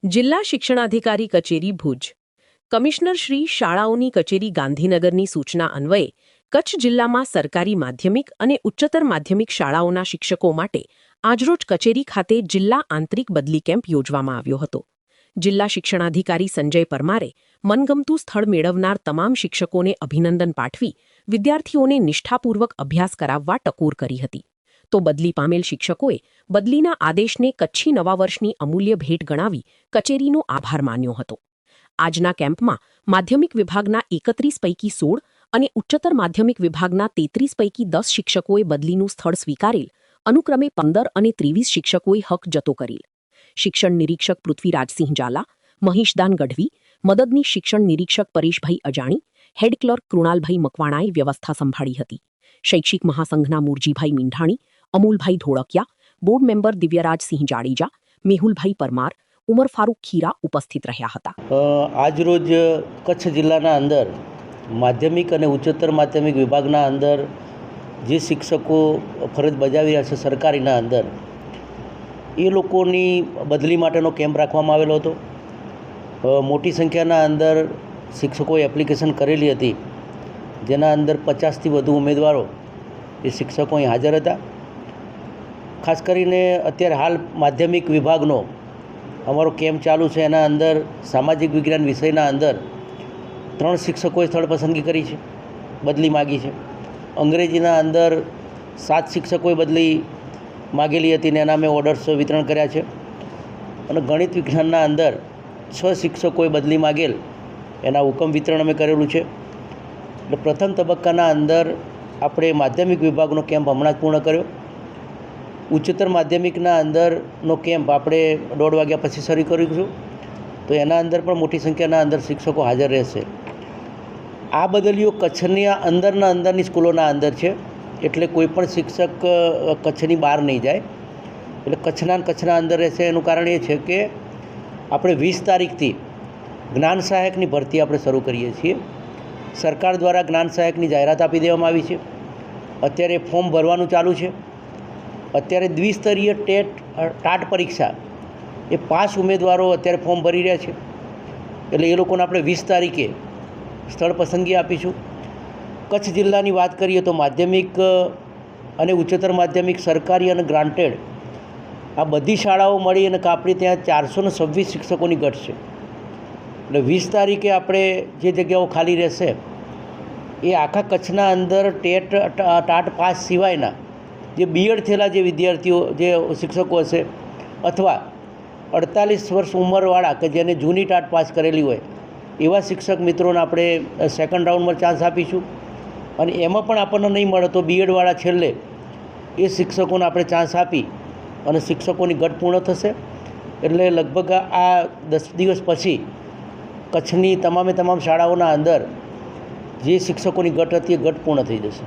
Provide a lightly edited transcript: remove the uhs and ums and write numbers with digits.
જિલ્લા શિક્ષણાધિકારી કચેરી ભુજ કમિશનર શ્રી શાળાઓની કચેરી ગાંધીનગરની સૂચના અન્વયે કચ્છ જિલ્લામાં સરકારી માધ્યમિક અને ઉચ્ચતર માધ્યમિક શાળાઓના શિક્ષકો માટે આજરોજ કચેરી ખાતે જિલ્લા આંતરિક બદલી કેમ્પ યોજવામાં આવ્યો હતો। જિલ્લા શિક્ષણાધિકારી સંજય પરમારે મનગમતું સ્થળ મેળવનાર તમામ શિક્ષકોને અભિનંદન પાઠવી વિદ્યાર્થીઓને નિષ્ઠાપૂર્વક અભ્યાસ કરાવવા ટકોર કરી હતી। તો બદલી પામેલ શિક્ષકોએ બદલીના આદેશને કચ્છી નવા વર્ષની અમૂલ્ય ભેટ ગણાવી કચેરીનો આભાર માન્યો હતો। આજના કેમ્પમાં માધ્યમિક વિભાગના 31 પૈકી 16 અને ઉચ્ચતર માધ્યમિક વિભાગના 33 પૈકી 10 શિક્ષકોએ બદલીનું સ્થળ સ્વીકારેલ, અનુક્રમે 15 અને 23 શિક્ષકોએ હક જતો કરેલ। શિક્ષણ નિરીક્ષક પૃથ્વીરાજસિંહ ઝાલા, મહીશદાન ગઢવી, મદદની શિક્ષણ નિરીક્ષક પરેશભાઈ અજાણી, હેડ ક્લર્ક કૃણાલભાઈ મકવાણાએ વ્યવસ્થા સંભાળી હતી। શૈક્ષિક મહાસંઘના મૂરજીભાઈ મીંઢાણી, અમૂલભાઈ ધોળકિયા, બોર્ડ મેમ્બર દિવ્યરાજસિંહ જાડેજા, મેહુલભાઈ પરમાર, ઉમર ફારૂક ખીરા ઉપસ્થિત રહ્યા હતા। આજરોજ કચ્છ જિલ્લાના અંદર માધ્યમિક અને ઉચ્ચતર માધ્યમિક વિભાગના અંદર જે શિક્ષકો ફરજ બજાવી રહ્યા છે સરકારીના અંદર, એ લોકોની બદલી માટેનો કેમ્પ રાખવામાં આવેલો હતો। મોટી સંખ્યાના અંદર શિક્ષકોએ એપ્લિકેશન કરેલી હતી, જેના અંદર 50થી વધુ ઉમેદવારો એ શિક્ષકો અહીં હાજર હતા। ખાસ કરીને અત્યારે હાલ માધ્યમિક વિભાગનો અમારો કેમ્પ ચાલુ છે, એના અંદર સામાજિક વિજ્ઞાન વિષયના અંદર 3 શિક્ષકોએ સ્થળ પસંદગી કરી છે, બદલી માગી છે। અંગ્રેજીના અંદર 7 શિક્ષકોએ બદલી માગેલી હતી ને એના અમે ઓર્ડર્સ વિતરણ કર્યા છે। અને ગણિત વિજ્ઞાનના અંદર 6 શિક્ષકોએ બદલી માગેલ, એના હુકમ વિતરણ અમે કરેલું છે। એટલે પ્રથમ તબક્કાના અંદર આપણે માધ્યમિક વિભાગનો કેમ્પ હમણાં જ પૂર્ણ કર્યો। ઉચ્ચતર માધ્યમિકના અંદરનો કેમ્પ આપણે 1:30 વાગ્યા પછી શરૂ કરીશું, તો એના અંદર પણ મોટી સંખ્યાના અંદર શિક્ષકો હાજર રહેશે। આ બદલીઓ કચ્છની અંદરની સ્કૂલોના અંદર છે, એટલે કોઈ પણ શિક્ષક કચ્છની બહાર નહીં જાય, એટલે કચ્છના અંદર રહેશે। એનું કારણ એ છે કે આપણે 20 તારીખથી જ્ઞાન સહાયકની ભરતી આપણે શરૂ કરીએ છીએ। સરકાર દ્વારા જ્ઞાન સહાયકની જાહેરાત આપી દેવામાં આવી છે। અત્યારે ફોર્મ ભરવાનું ચાલુ છે। અત્યારે દ્વિસ્તરીય ટાટ પરીક્ષા એ 5 ઉમેદવારો અત્યારે ફોર્મ ભરી રહ્યા છે, એટલે એ લોકોને આપણે 20 તારીખે સ્થળ પસંદગી આપીશું। કચ્છ જિલ્લાની વાત કરીએ તો માધ્યમિક અને ઉચ્ચતર માધ્યમિક સરકારી અને ગ્રાન્ટેડ આ બધી શાળાઓ મળી અને આપણે ત્યાં 426 શિક્ષકોની ઘટ છે। એટલે 20 તારીખે આપણે જે જગ્યાઓ ખાલી રહેશે એ આખા કચ્છના અંદર ટાટ પાસ સિવાયના જે બીએડ થયેલા જે વિદ્યાર્થીઓ જે શિક્ષકો હશે, અથવા 48 વર્ષ ઉંમરવાળા કે જેને જૂની ટાટ પાસ કરેલી હોય એવા શિક્ષક મિત્રોને આપણે સેકન્ડ રાઉન્ડમાં ચાન્સ આપીશું। અને એમાં પણ આપણને નહીં મળે તો બીએડવાળા છેલ્લે એ શિક્ષકોને આપણે ચાન્સ આપી અને શિક્ષકોની ઘટ પૂર્ણ થશે। એટલે લગભગ આ 10 દિવસ પછી કચ્છની તમામ શાળાઓના અંદર જે શિક્ષકોની ઘટ હતી એ ઘટ પૂર્ણ થઈ જશે।